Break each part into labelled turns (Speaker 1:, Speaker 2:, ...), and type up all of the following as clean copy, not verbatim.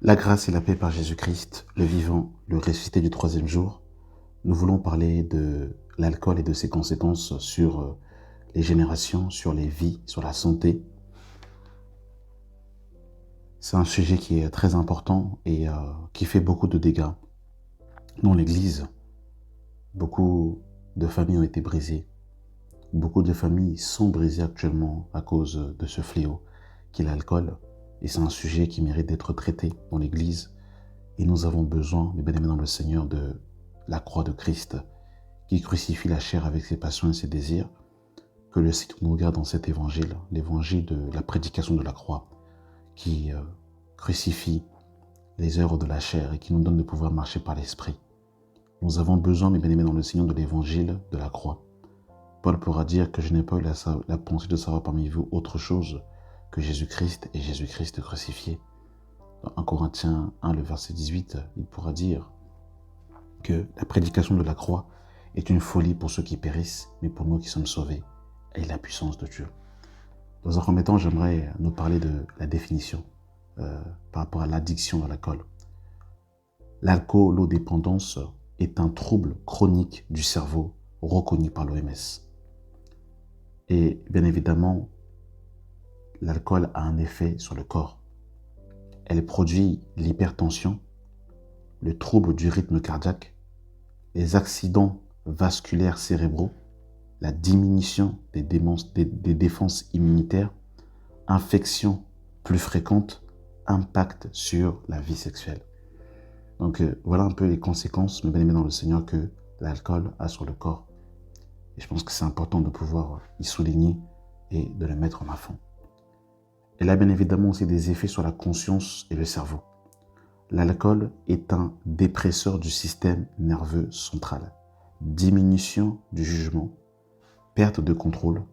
Speaker 1: La grâce et la paix par Jésus-Christ, le vivant, le ressuscité du troisième jour. Nous voulons parler de l'alcool et de ses conséquences sur les générations, sur les vies, sur la santé. C'est un sujet qui est très important et qui fait beaucoup de dégâts. Dans l'Église, beaucoup de familles ont été brisées. Beaucoup de familles sont brisées actuellement à cause de ce fléau qu'est l'alcool. Et c'est un sujet qui mérite d'être traité dans l'Église. Et nous avons besoin, mes bien-aimés dans le Seigneur, de la croix de Christ, qui crucifie la chair avec ses passions et ses désirs, que le Seigneur nous regarde dans cet évangile, l'évangile de la prédication de la croix, qui crucifie les œuvres de la chair et qui nous donne de pouvoir marcher par l'esprit. Nous avons besoin, mes bien-aimés dans le Seigneur, de l'évangile de la croix. Paul pourra dire que je n'ai pas eu la pensée de savoir parmi vous autre chose que Jésus-Christ et Jésus-Christ crucifié. Dans 1 Corinthiens 1, le verset 18, il pourra dire que la prédication de la croix est une folie pour ceux qui périssent, mais pour nous qui sommes sauvés, elle est la puissance de Dieu. Dans un premier temps, j'aimerais nous parler de la définition par rapport à l'addiction à l'alcool. L'alcoolodépendance est un trouble chronique du cerveau reconnu par l'OMS. Et bien évidemment, l'alcool a un effet sur le corps. Elle produit l'hypertension, le trouble du rythme cardiaque, les accidents vasculaires cérébraux, la diminution des défenses immunitaires, infections plus fréquentes, impact sur la vie sexuelle. Donc voilà un peu les conséquences, mes bien-aimés dans le Seigneur, que l'alcool a sur le corps. Et je pense que c'est important de pouvoir y souligner et de le mettre en avant. Elle a bien évidemment aussi des effets sur la conscience et le cerveau. L'alcool est un dépresseur du système nerveux central. Diminution du jugement, perte de contrôle,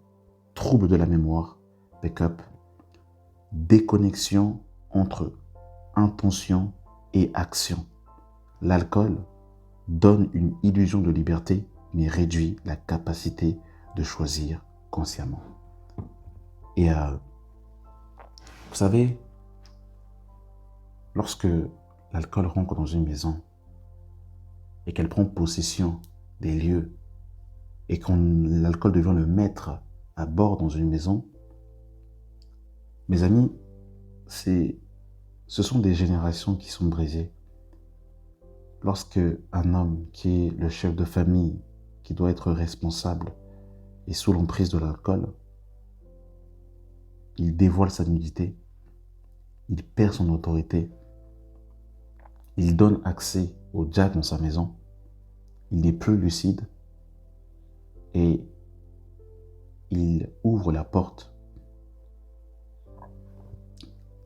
Speaker 1: trouble de la mémoire, pick-up, déconnexion entre intention et action. L'alcool donne une illusion de liberté, mais réduit la capacité de choisir consciemment. Et vous savez, lorsque l'alcool rentre dans une maison et qu'elle prend possession des lieux et que l'alcool devient le maître à bord dans une maison, mes amis, ce sont des générations qui sont brisées. Lorsque un homme qui est le chef de famille, qui doit être responsable, est sous l'emprise de l'alcool, il dévoile sa nudité, il perd son autorité, il donne accès au diable dans sa maison, il n'est plus lucide et il ouvre la porte.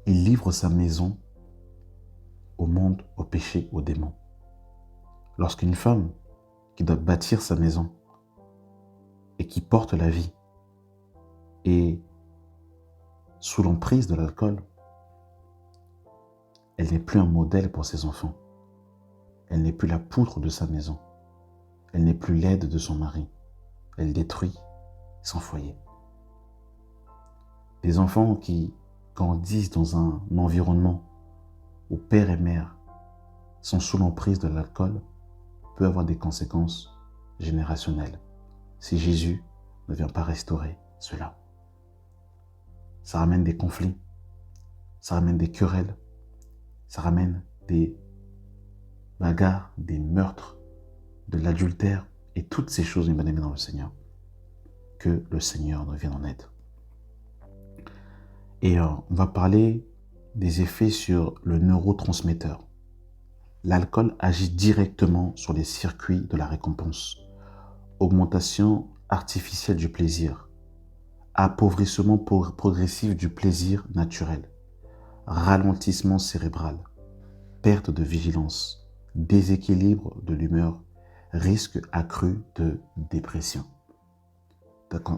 Speaker 1: Il livre sa maison au monde, au péché, aux démons. Lorsqu'une femme qui doit bâtir sa maison et qui porte la vie est sous l'emprise de l'alcool, elle n'est plus un modèle pour ses enfants. Elle n'est plus la poutre de sa maison. Elle n'est plus l'aide de son mari. Elle détruit son foyer. Des enfants qui grandissent dans un environnement où père et mère sont sous l'emprise de l'alcool peut avoir des conséquences générationnelles si Jésus ne vient pas restaurer cela. Ça ramène des conflits, ça ramène des querelles, ça ramène des bagarres, des meurtres, de l'adultère et toutes ces choses, mes bien-aimés dans le Seigneur. Que le Seigneur nous vienne en aide. Et on va parler des effets sur le neurotransmetteur. L'alcool agit directement sur les circuits de la récompense. Augmentation artificielle du plaisir. Appauvrissement progressif du plaisir naturel. Ralentissement cérébral. Perte de vigilance. Déséquilibre de l'humeur. Risque accru de dépression.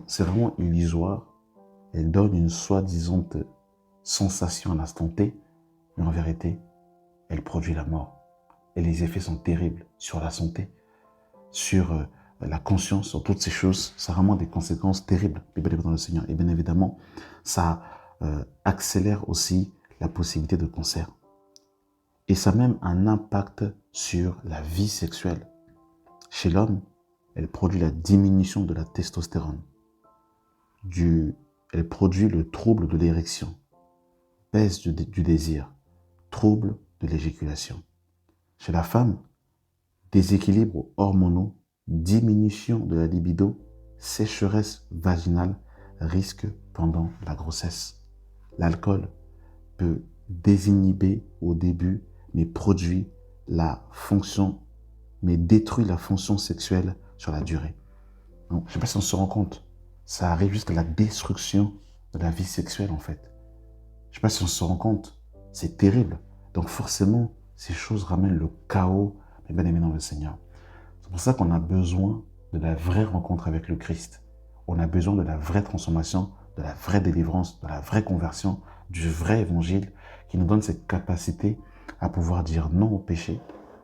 Speaker 1: C'est vraiment illusoire. Elle donne une soi-disant sensation à l'instant T, mais en vérité, elle produit la mort. Et les effets sont terribles sur la santé, sur la conscience, sur toutes ces choses. Ça a vraiment des conséquences terribles, dans le Seigneur. Et bien évidemment, ça accélère aussi la possibilité de cancer. Et ça a même un impact sur la vie sexuelle. Chez l'homme, elle produit la diminution de la testostérone. Elle produit le trouble de l'érection, baisse du désir, trouble de l'éjaculation. Chez la femme, déséquilibres hormonaux, diminution de la libido, sécheresse vaginale, risque pendant la grossesse. L'alcool peut désinhiber au début, mais détruit la fonction sexuelle sur la durée. Donc, je ne sais pas si on se rend compte, ça arrive jusqu'à la destruction de la vie sexuelle en fait. Je ne sais pas si on se rend compte, c'est terrible. Donc forcément, ces choses ramènent le chaos, mes bien-aimés dans le Seigneur. C'est pour ça qu'on a besoin de la vraie rencontre avec le Christ. On a besoin de la vraie transformation, de la vraie délivrance, de la vraie conversion, du vrai évangile qui nous donne cette capacité à pouvoir dire non au péché,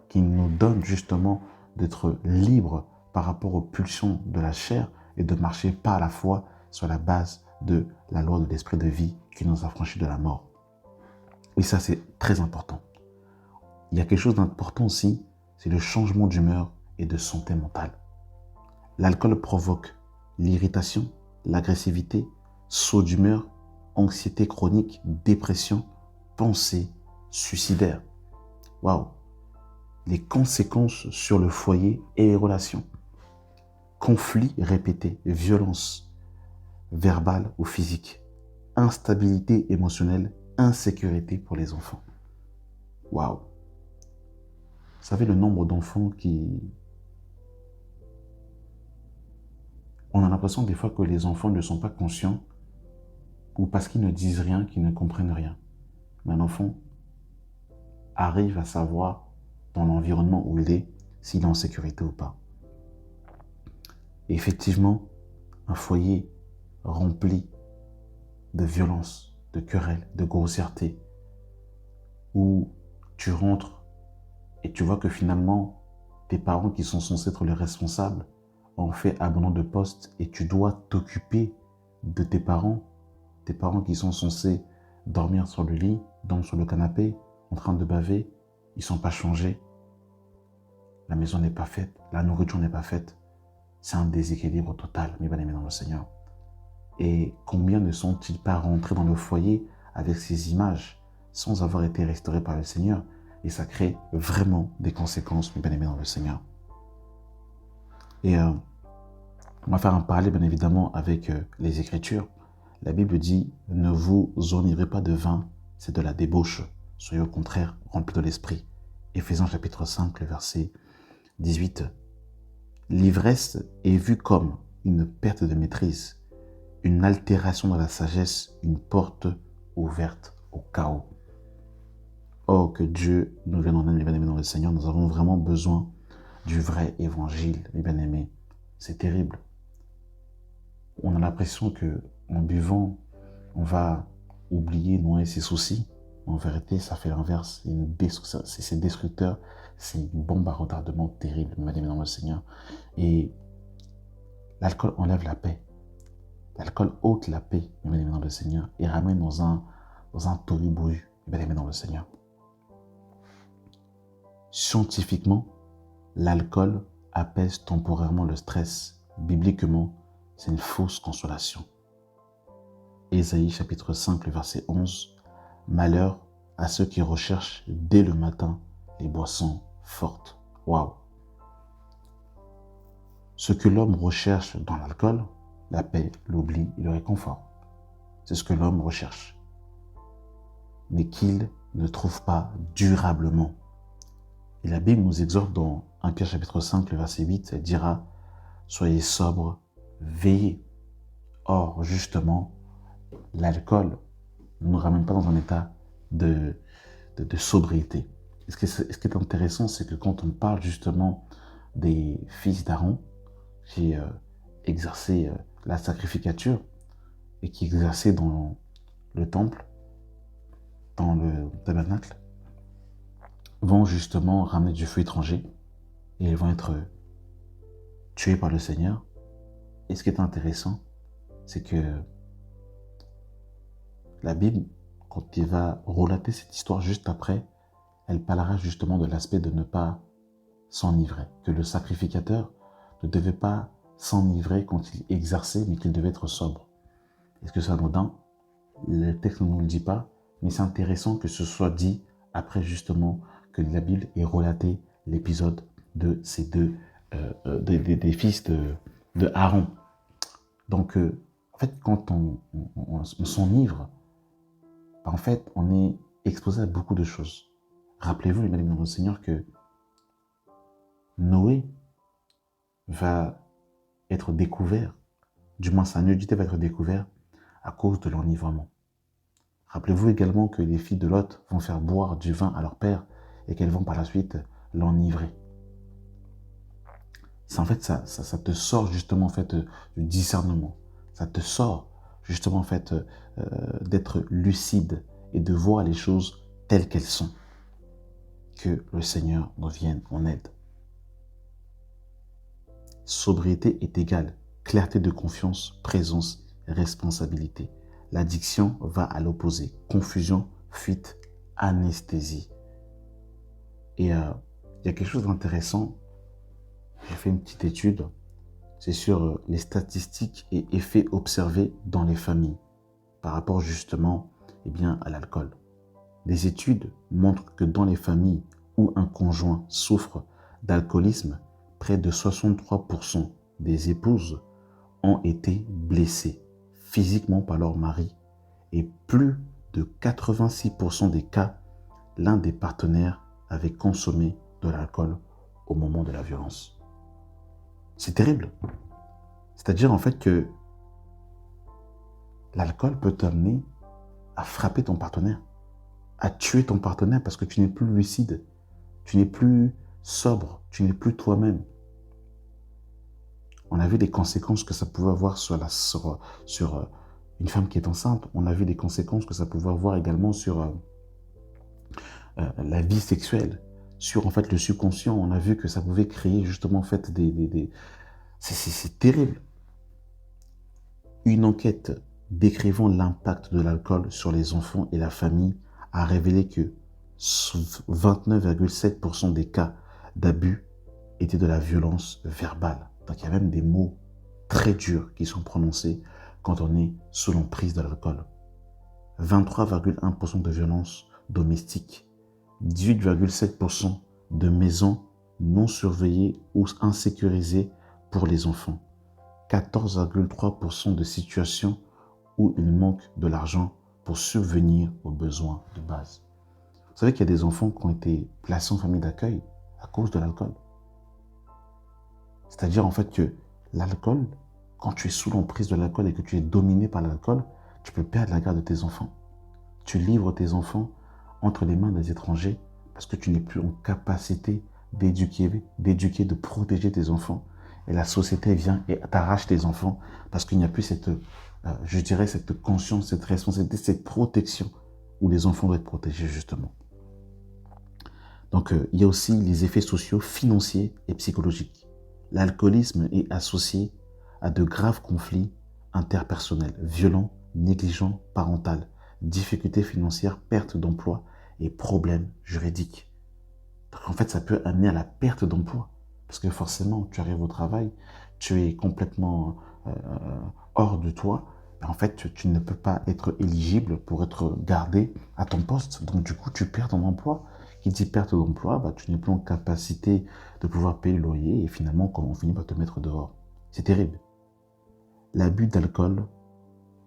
Speaker 1: qui nous donne justement d'être libres par rapport aux pulsions de la chair et de marcher par la foi sur la base de la loi de l'esprit de vie qui nous a franchis de la mort. Et ça, c'est très important. Il y a quelque chose d'important aussi, c'est le changement d'humeur et de santé mentale. L'alcool provoque l'irritation, l'agressivité, saut d'humeur, anxiété chronique, dépression, pensée suicidaire. Waouh! Les conséquences sur le foyer et les relations. Conflits répétés, violences verbales ou physiques, instabilité émotionnelle, insécurité pour les enfants. Waouh! Vous savez le nombre d'enfants On a l'impression des fois que les enfants ne sont pas conscients ou parce qu'ils ne disent rien, qu'ils ne comprennent rien. Mais un enfant arrive à savoir dans l'environnement où il est, s'il est en sécurité ou pas. Et effectivement, un foyer rempli de violence, de querelles, de grossièreté, où tu rentres et tu vois que finalement, tes parents qui sont censés être les responsables ont fait abandon de poste et tu dois t'occuper de tes parents qui sont censés dormir sur le lit, dormir sur le canapé, en train de baver, ils ne sont pas changés. La maison n'est pas faite, la nourriture n'est pas faite. C'est un déséquilibre total, mes bien-aimés dans le Seigneur. Et combien ne sont-ils pas rentrés dans le foyer avec ces images sans avoir été restaurés par le Seigneur? Et ça crée vraiment des conséquences, mes bien-aimés dans le Seigneur. Et on va faire un parallèle, bien évidemment, avec les Écritures. La Bible dit « Ne vous enivrez pas de vin, c'est de la débauche. Soyez au contraire remplis de l'esprit. » Éphésiens chapitre 5, le verset 18. L'ivresse est vue comme une perte de maîtrise, une altération de la sagesse, une porte ouverte au chaos. Oh, que Dieu nous vienne en aide, mes bien-aimés dans le Seigneur. Nous avons vraiment besoin du vrai évangile, mes bien-aimés. C'est terrible. On a l'impression qu'en buvant, on va oublier, noyer ses soucis. En vérité, ça fait l'inverse. C'est destructeur. C'est une bombe à retardement terrible, mes bien-aimés dans le Seigneur. Et l'alcool enlève la paix. L'alcool ôte la paix, mes bien-aimés dans le Seigneur, et ramène dans un tohu-bohu, mes bien-aimés dans le Seigneur. Scientifiquement, l'alcool apaise temporairement le stress. Bibliquement, c'est une fausse consolation. Ésaïe chapitre 5, le verset 11. Malheur à ceux qui recherchent dès le matin les boissons fortes. Waouh! Ce que l'homme recherche dans l'alcool, la paix, l'oubli et le réconfort. C'est ce que l'homme recherche. Mais qu'il ne trouve pas durablement. Et la Bible nous exhorte dans 1 Pierre chapitre 5, le verset 8, elle dira « Soyez sobres, veillez ». Or, justement, l'alcool ne nous ramène pas dans un état de sobriété. Et ce qui est intéressant, c'est que quand on parle justement des fils d'Aaron qui exerçaient la sacrificature et qui exerçaient dans le temple, dans le tabernacle, vont justement ramener du feu étranger et ils vont être tués par le Seigneur. Et ce qui est intéressant, c'est que la Bible, quand il va relater cette histoire juste après, elle parlera justement de l'aspect de ne pas s'enivrer, que le sacrificateur ne devait pas s'enivrer quand il exerçait, mais qu'il devait être sobre. Est-ce que c'est anodin? Le texte ne nous le dit pas, mais c'est intéressant que ce soit dit après justement que la Bible ait relaté l'épisode de ces des fils de Aaron. Donc, en fait, quand on s'enivre, en fait, on est exposé à beaucoup de choses. Rappelez-vous, les bien-aimés dans le Seigneur, que Noé va être découvert, du moins sa nudité va être découverte à cause de l'enivrement. Rappelez-vous également que les filles de Lot vont faire boire du vin à leur père et qu'elles vont par la suite l'enivrer. C'est en fait ça te sort justement en fait du discernement. Ça te sort justement en fait d'être lucide et de voir les choses telles qu'elles sont. Que le Seigneur nous vienne en aide. Sobriété est égale clarté de confiance, présence, responsabilité. L'addiction va à l'opposé. Confusion, fuite, anesthésie. Et il y a quelque chose d'intéressant. J'ai fait une petite étude. C'est sur les statistiques et effets observés dans les familles par rapport justement à l'alcool. Des études montrent que dans les familles où un conjoint souffre d'alcoolisme, près de 63% des épouses ont été blessées physiquement par leur mari et plus de 86% des cas, l'un des partenaires avait consommé de l'alcool au moment de la violence. C'est terrible. C'est-à-dire en fait que l'alcool peut t'amener à frapper ton partenaire, à tuer ton partenaire parce que tu n'es plus lucide, tu n'es plus sobre, tu n'es plus toi-même. On a vu les conséquences que ça pouvait avoir sur une femme qui est enceinte. On a vu les conséquences que ça pouvait avoir également sur la vie sexuelle, sur en fait le subconscient. On a vu que ça pouvait créer justement en fait c'est terrible. Une enquête décrivant l'impact de l'alcool sur les enfants et la famille a révélé que 29,7% des cas d'abus étaient de la violence verbale. Donc il y a même des mots très durs qui sont prononcés quand on est sous l'emprise de l'alcool. 23,1% de violence domestique, 18,7% de maisons non surveillées ou insécurisées pour les enfants, 14,3% de situations où il manque de l'argent pour subvenir aux besoins de base. Vous savez qu'il y a des enfants qui ont été placés en famille d'accueil à cause de l'alcool. C'est-à-dire en fait que l'alcool, quand tu es sous l'emprise de l'alcool et que tu es dominé par l'alcool, tu peux perdre la garde de tes enfants. Tu livres tes enfants entre les mains des étrangers parce que tu n'es plus en capacité d'éduquer, de protéger tes enfants. Et la société vient et t'arrache tes enfants parce qu'il n'y a plus cette conscience, cette responsabilité, cette protection où les enfants doivent être protégés justement. Donc, il y a aussi les effets sociaux, financiers et psychologiques. L'alcoolisme est associé à de graves conflits interpersonnels, violents, négligents, parentaux, difficultés financières, perte d'emploi et problèmes juridiques. Donc, en fait, ça peut amener à la perte d'emploi parce que forcément, tu arrives au travail, tu es complètement hors de toi. En fait, tu ne peux pas être éligible pour être gardé à ton poste. Donc, du coup, tu perds ton emploi. Qui dit perte d'emploi, tu n'es plus en capacité de pouvoir payer le loyer et finalement, on finit par te mettre dehors. C'est terrible. L'abus d'alcool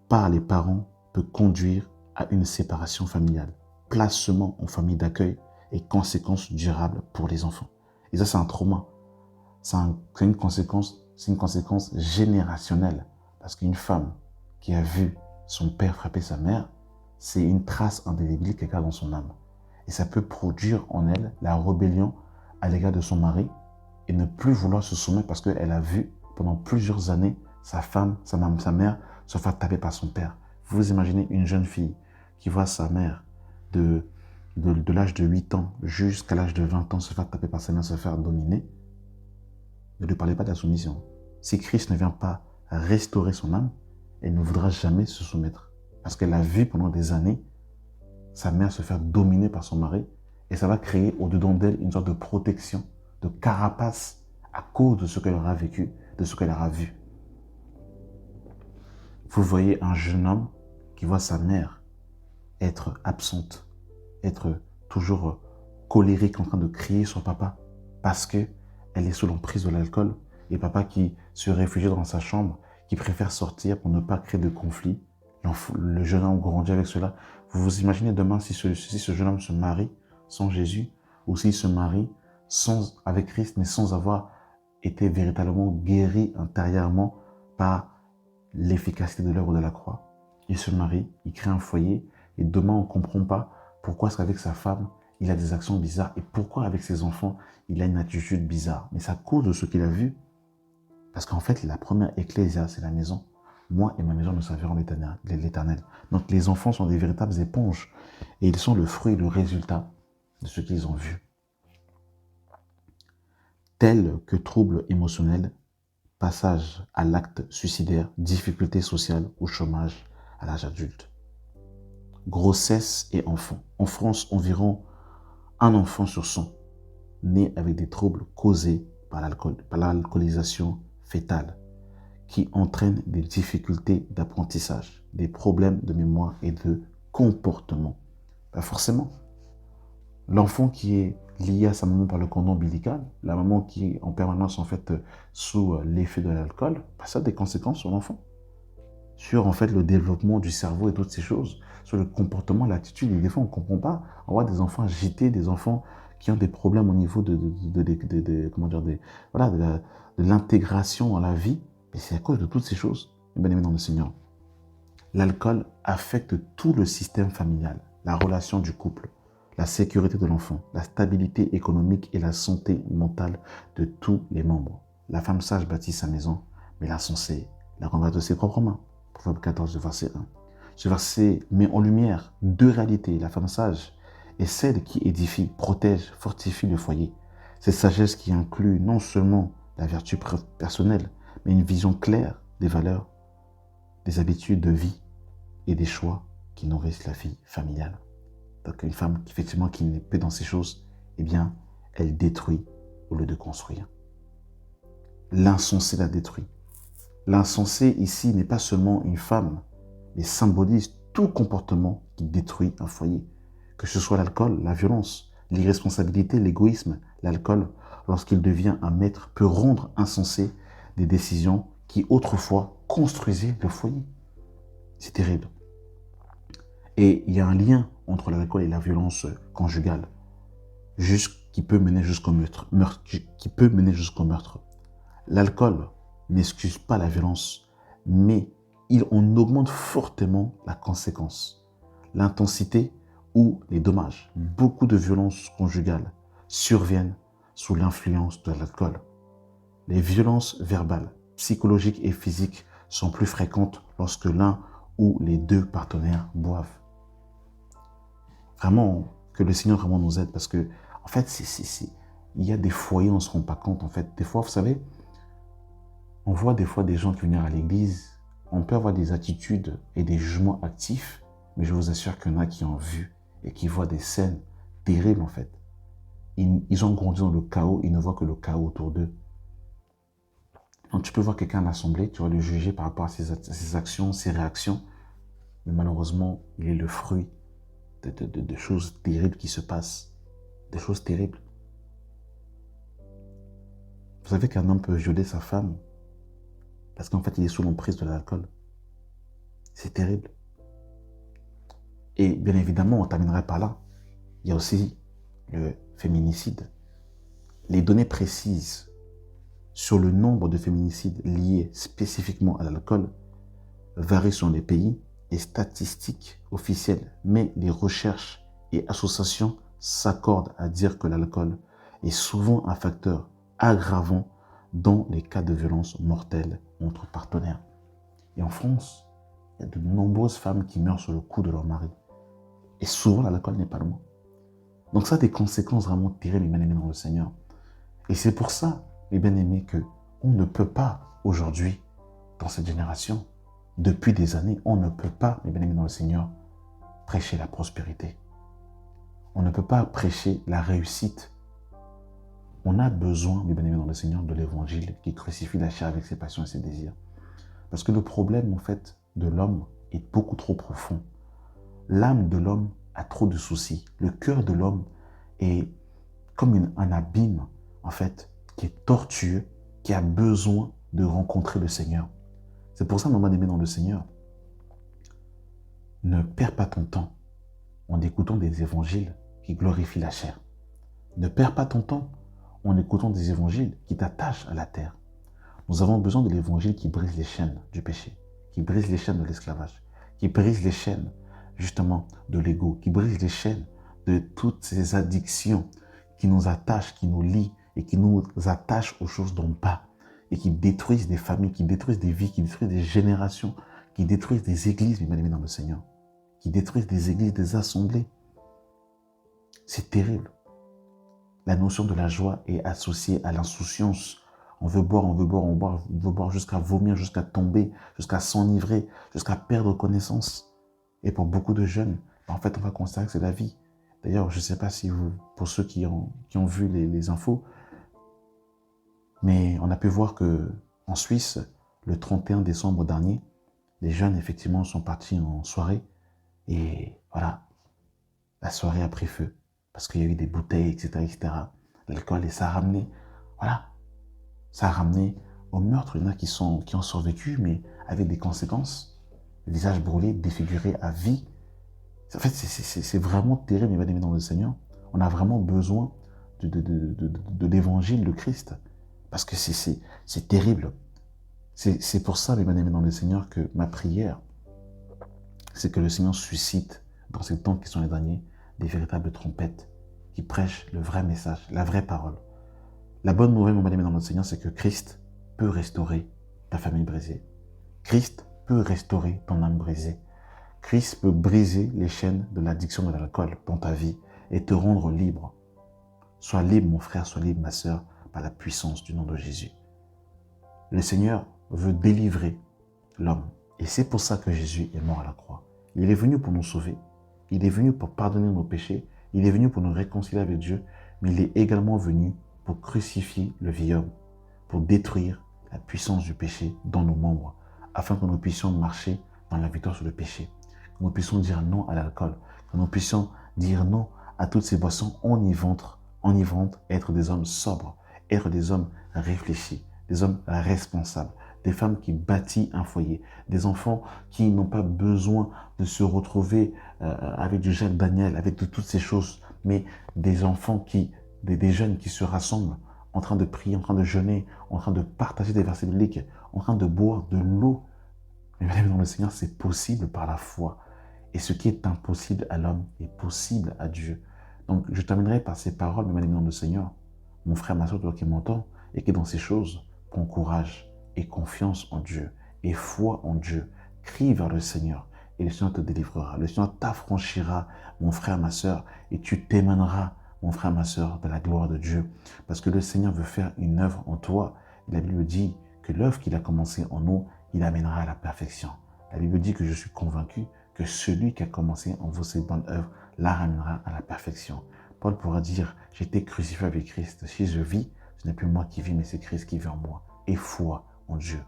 Speaker 1: par les parents peut conduire à une séparation familiale, placement en famille d'accueil et conséquences durables pour les enfants. Et ça, c'est un trauma. C'est une conséquence générationnelle. Parce qu'une femme qui a vu son père frapper sa mère, c'est une trace indélébile qu'elle garde dans son âme. Et ça peut produire en elle la rébellion à l'égard de son mari et ne plus vouloir se soumettre parce qu'elle a vu pendant plusieurs années sa mère se faire taper par son père. Vous imaginez une jeune fille qui voit sa mère de l'âge de 8 ans jusqu'à l'âge de 20 ans se faire taper par sa mère, se faire dominer. Ne lui parlez pas de la soumission. Si Christ ne vient pas restaurer son âme, elle ne voudra jamais se soumettre. Parce qu'elle a vu pendant des années sa mère se faire dominer par son mari Et ça va créer au-dedans d'elle une sorte de protection, de carapace à cause de ce qu'elle aura vécu, de ce qu'elle aura vu. Vous voyez un jeune homme qui voit sa mère être absente, être toujours colérique, en train de crier sur papa parce qu'elle est sous l'emprise de l'alcool, et papa qui se réfugie dans sa chambre, qui préfère sortir pour ne pas créer de conflit. Le jeune homme grandit avec cela. Vous vous imaginez demain si ce jeune homme se marie sans Jésus, ou s'il se marie avec Christ, mais sans avoir été véritablement guéri intérieurement par l'efficacité de l'œuvre de la croix. Il se marie, il crée un foyer, et demain on ne comprend pas pourquoi est-ce qu'avec sa femme, il a des actions bizarres, et pourquoi avec ses enfants, il a une attitude bizarre. Mais c'est à cause de ce qu'il a vu. Parce qu'en fait, la première ecclésia, c'est la maison. Moi et ma maison, nous servirons l'Éternel. Donc les enfants sont des véritables éponges, et ils sont le fruit et le résultat de ce qu'ils ont vu. Tel que trouble émotionnel, passage à l'acte suicidaire, difficulté sociale ou chômage à l'âge adulte. Grossesse et enfant. En France, environ un enfant sur 100 né avec des troubles causés par l'alcoolisation fétale, qui entraîne des difficultés d'apprentissage, des problèmes de mémoire et de comportement. Pas forcément. L'enfant qui est lié à sa maman par le cordon ombilical, la maman qui est en permanence en fait sous l'effet de l'alcool, ça a des conséquences sur l'enfant, sur en fait le développement du cerveau et toutes ces choses, sur le comportement, l'attitude. Et des fois on ne comprend pas. On voit des enfants agités, des enfants qui ont des problèmes au niveau de l'intégration dans la vie. Et c'est à cause de toutes ces choses, bien aimé dans le Seigneur. L'alcool affecte tout le système familial, la relation du couple, la sécurité de l'enfant, la stabilité économique et la santé mentale de tous les membres. La femme sage bâtit sa maison, mais l'insensé la renverse de ses propres mains. Proverbe 14, verset 1. Ce verset met en lumière deux réalités. La femme sage est celle qui édifie, protège, fortifie le foyer. Cette sagesse qui inclut non seulement la vertu personnelle, mais une vision claire des valeurs, des habitudes de vie et des choix qui nourrissent la vie familiale. Donc une femme effectivement qui n'est pas dans ces choses, eh bien, elle détruit au lieu de construire. L'insensé la détruit. L'insensé ici n'est pas seulement une femme, mais symbolise tout comportement qui détruit un foyer. Que ce soit l'alcool, la violence, l'irresponsabilité, l'égoïsme, l'alcool, lorsqu'il devient un maître, peut rendre insensé des décisions qui autrefois construisaient le foyer. C'est terrible. Et il y a un lien entre l'alcool et la violence conjugale, qui peut mener jusqu'au meurtre. L'alcool n'excuse pas la violence, mais il en augmente fortement la conséquence, l'intensité ou les dommages. Beaucoup de violences conjugales surviennent sous l'influence de l'alcool. Les violences verbales, psychologiques et physiques sont plus fréquentes lorsque l'un ou les deux partenaires boivent. Vraiment, que le Seigneur vraiment nous aide, parce que, en fait, il y a des foyers, on ne se rend pas compte, en fait. Des fois, vous savez, on voit des fois des gens qui viennent à l'église, on peut avoir des attitudes et des jugements actifs, mais je vous assure qu'il y en a qui ont vu et qui voient des scènes terribles, en fait. Ils ont grandi dans le chaos, ils ne voient que le chaos autour d'eux. Donc, tu peux voir quelqu'un à l'assemblée, tu vas le juger par rapport à ses actions, ses réactions, mais malheureusement, il est le fruit de choses terribles qui se passent, des choses terribles. Vous savez qu'un homme peut violer sa femme parce qu'en fait, il est sous l'emprise de l'alcool. C'est terrible. Et bien évidemment, on ne terminerait pas là. Il y a aussi le féminicide. Les données précises sur le nombre de féminicides liés spécifiquement à l'alcool varient selon les pays et statistiques officielles, mais les recherches et associations s'accordent à dire que l'alcool est souvent un facteur aggravant dans les cas de violence mortelle entre partenaires. Et en France, il y a de nombreuses femmes qui meurent sur le coup de leur mari. Et souvent, l'alcool n'est pas loin. Donc ça a des conséquences vraiment terribles, mes bien-aimés dans le Seigneur. Et c'est pour ça, mes bien-aimés, qu'on ne peut pas aujourd'hui, dans cette génération, depuis des années, on ne peut pas, mes bien-aimés dans le Seigneur, prêcher la prospérité. On ne ne peut pas prêcher la réussite. On a besoin, mes bien-aimés dans le Seigneur, de l'évangile qui crucifie la chair avec ses passions et ses désirs. Parce que le problème, en fait, de l'homme est beaucoup trop profond. L'âme de l'homme a trop de soucis. Le cœur de l'homme est comme un abîme, en fait, qui est tortueux, qui a besoin de rencontrer le Seigneur. C'est pour ça, mon bien-aimé dans le Seigneur, ne perds pas ton temps en écoutant des évangiles qui glorifient la chair. Ne perds pas ton temps en écoutant des évangiles qui t'attachent à la terre. Nous avons besoin de l'évangile qui brise les chaînes du péché, qui brise les chaînes de l'esclavage, qui brise les chaînes, justement, de l'ego, qui brise les chaînes de toutes ces addictions qui nous attachent, qui nous lient et qui nous attachent aux choses dont pas et qui détruisent des familles, qui détruisent des vies, qui détruisent des générations, qui détruisent des églises, mes bien-aimés dans le Seigneur, qui détruisent des églises, des assemblées. C'est terrible. La notion de la joie est associée à l'insouciance. On veut boire, on veut boire, on veut boire jusqu'à vomir, jusqu'à tomber, jusqu'à s'enivrer, jusqu'à perdre connaissance. Et pour beaucoup de jeunes, en fait, on va constater que c'est la vie. D'ailleurs, je ne sais pas si vous, pour ceux qui ont vu les infos, mais on a pu voir qu'en Suisse, le 31 décembre dernier, les jeunes, effectivement, sont partis en soirée. Et voilà, la soirée a pris feu. Parce qu'il y a eu des bouteilles, etc., etc. L'alcool, et ça a ramené, voilà, ça a ramené au meurtre. Il y en a qui ont survécu, mais avec des conséquences. Le visage brûlé, défiguré à vie. En fait, c'est vraiment terrible, mes bien-aimés dans le Seigneur. On a vraiment besoin de l'évangile de Christ. Parce que c'est terrible. C'est pour ça, mes bien-aimés dans le Seigneur, que ma prière, c'est que le Seigneur suscite, dans ces temps qui sont les derniers, des véritables trompettes qui prêchent le vrai message, la vraie parole. La bonne nouvelle, mon bien-aimé dans le Seigneur, c'est que Christ peut restaurer ta famille brisée. Christ peut restaurer ton âme brisée. Christ peut briser les chaînes de l'addiction de l'alcool dans ta vie et te rendre libre. Sois libre, mon frère, sois libre, ma sœur, par la puissance du nom de Jésus. Le Seigneur veut délivrer l'homme. Et c'est pour ça que Jésus est mort à la croix. Il est venu pour nous sauver. Il est venu pour pardonner nos péchés. Il est venu pour nous réconcilier avec Dieu. Mais il est également venu pour crucifier le vieil homme, pour détruire la puissance du péché dans nos membres, afin que nous puissions marcher dans la victoire sur le péché, que nous puissions dire non à l'alcool, que nous puissions dire non à toutes ces boissons enivrantes, être des hommes sobres, être des hommes réfléchis, des hommes responsables, des femmes qui bâtissent un foyer, des enfants qui n'ont pas besoin de se retrouver avec du Jacques Daniel, avec de toutes ces choses, mais des enfants des jeunes qui se rassemblent en train de prier, en train de jeûner, en train de partager des versets bibliques, en train de boire de l'eau. Mais mesdames, dans le Seigneur, c'est possible par la foi. Et ce qui est impossible à l'homme est possible à Dieu. Donc, je terminerai par ces paroles, mes bien-aimés dans le Seigneur. Mon frère, ma soeur, toi qui m'entends, et qui est dans ces choses, prends courage et confiance en Dieu, et foi en Dieu. Crie vers le Seigneur, et le Seigneur te délivrera. Le Seigneur t'affranchira, mon frère, ma soeur, et tu témoigneras, mon frère, ma soeur, de la gloire de Dieu. Parce que le Seigneur veut faire une œuvre en toi. La Bible dit que l'œuvre qu'il a commencée en nous, il amènera à la perfection. La Bible dit que je suis convaincu que celui qui a commencé en vous cette bonne œuvre la ramènera à la perfection. Paul pourra dire, j'étais crucifié avec Christ. Si je vis, ce n'est plus moi qui vis, mais c'est Christ qui vit en moi. Et foi en Dieu.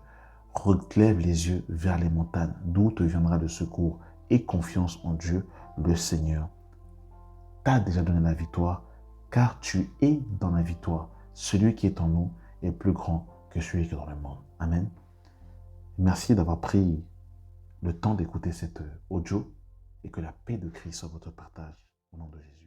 Speaker 1: Relève les yeux vers les montagnes, d'où te viendra le secours. Et confiance en Dieu, le Seigneur t'a déjà donné la victoire, car tu es dans la victoire. Celui qui est en nous est plus grand que celui qui est dans le monde. Amen. Merci d'avoir pris le temps d'écouter cette audio et que la paix de Christ soit votre partage au nom de Jésus.